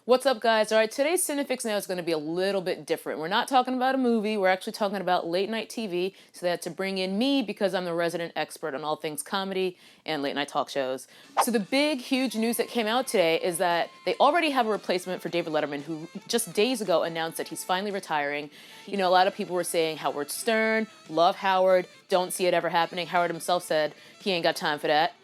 What's up, guys? All right, today's CineFix now is going to be a little bit different. We're not talking about a movie. We're actually talking about late night TV. So they had to bring in me because I'm the resident expert on all things comedy and late night talk shows. So the big, huge news that came out today is that they already have a replacement for David Letterman, who just days ago announced that he's finally retiring. You know, a lot of people were saying Howard Stern, love Howard, don't see it ever happening. Howard himself said he ain't got time for that.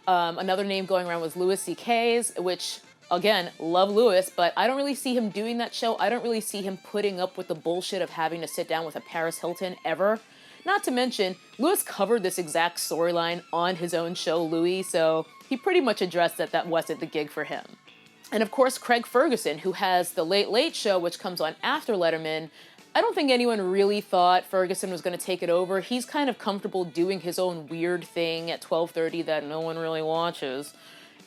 Another name going around was Louis C.K.'s, which, again, love Louis, but I don't really see him doing that show. I don't really see him putting up with the bullshit of having to sit down with a Paris Hilton ever. Not to mention, Louis covered this exact storyline on his own show, Louis, so he pretty much addressed that that wasn't the gig for him. And of course, Craig Ferguson, who has The Late Late Show, which comes on after Letterman. I don't think anyone really thought Ferguson was going to take it over. He's kind of comfortable doing his own weird thing at 12:30 that no one really watches.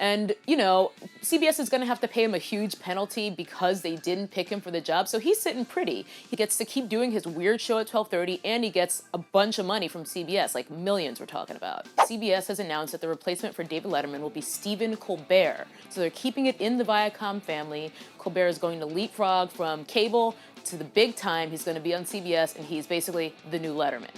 And, you know, CBS is going to have to pay him a huge penalty because they didn't pick him for the job. So he's sitting pretty. He gets to keep doing his weird show at 12:30, and he gets a bunch of money from CBS, like millions we're talking about. CBS has announced that the replacement for David Letterman will be Stephen Colbert. So they're keeping it in the Viacom family. Colbert is going to leapfrog from cable to the big time. He's going to be on CBS, and he's basically the new Letterman.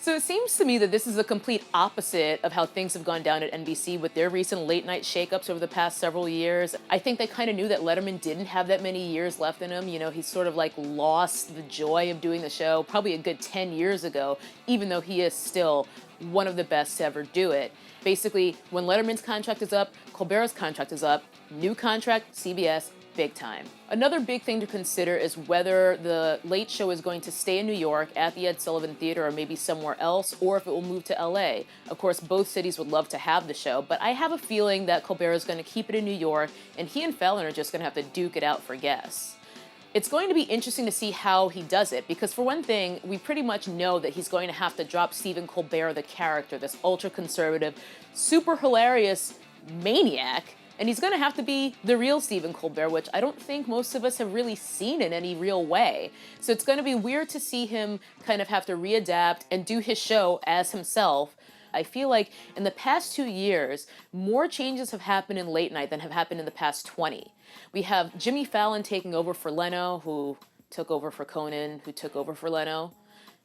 So it seems to me that this is the complete opposite of how things have gone down at NBC with their recent late night shakeups over the past several years. I think they kind of knew that Letterman didn't have that many years left in him. You know, he's sort of like lost the joy of doing the show probably a good 10 years ago, even though he is still one of the best to ever do it. Basically, when Letterman's contract is up, Colbert's contract is up, new contract, CBS, big time. Another big thing to consider is whether the Late Show is going to stay in New York at the Ed Sullivan Theater or maybe somewhere else, or if it will move to LA. Of course, both cities would love to have the show, but I have a feeling that Colbert is going to keep it in New York, and he and Fallon are just going to have to duke it out for guests. It's going to be interesting to see how he does it, because for one thing, we pretty much know that he's going to have to drop Stephen Colbert, the character, this ultra-conservative, super hilarious maniac, and he's going to have to be the real Stephen Colbert, which I don't think most of us have really seen in any real way. So it's going to be weird to see him kind of have to readapt and do his show as himself. I feel like in the past 2 years, more changes have happened in late night than have happened in the past 20. We have Jimmy Fallon taking over for Leno, who took over for Conan, who took over for Leno.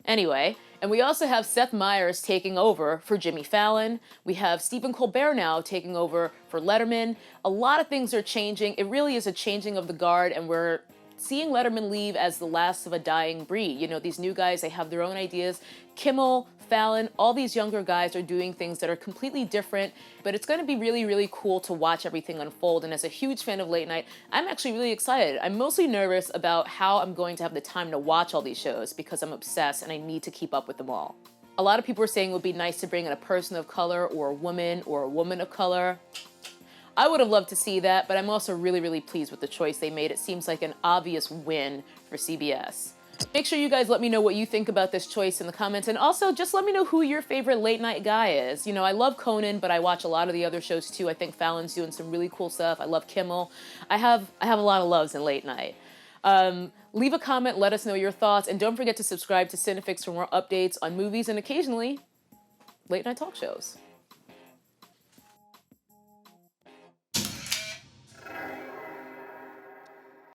Anyway, and we also have Seth Meyers taking over for Jimmy Fallon. We have Stephen Colbert now taking over for Letterman. A lot of things are changing. It really is a changing of the guard, and we're seeing Letterman leave as the last of a dying breed. You know, these new guys, they have their own ideas. Kimmel, Fallon, all these younger guys are doing things that are completely different, but it's going to be really, really cool to watch everything unfold. And as a huge fan of late night, I'm actually really excited. I'm mostly nervous about how I'm going to have the time to watch all these shows because I'm obsessed and I need to keep up with them all. A lot of people are saying it would be nice to bring in a person of color or a woman of color. I would have loved to see that, but I'm also really, really pleased with the choice they made. It seems like an obvious win for CBS. Make sure you guys let me know what you think about this choice in the comments, and also just let me know who your favorite late night guy is. You know, I love Conan, but I watch a lot of the other shows too. I think Fallon's doing some really cool stuff. I love Kimmel. I have a lot of loves in late night. Leave a comment, let us know your thoughts, and don't forget to subscribe to CineFix for more updates on movies and occasionally late night talk shows.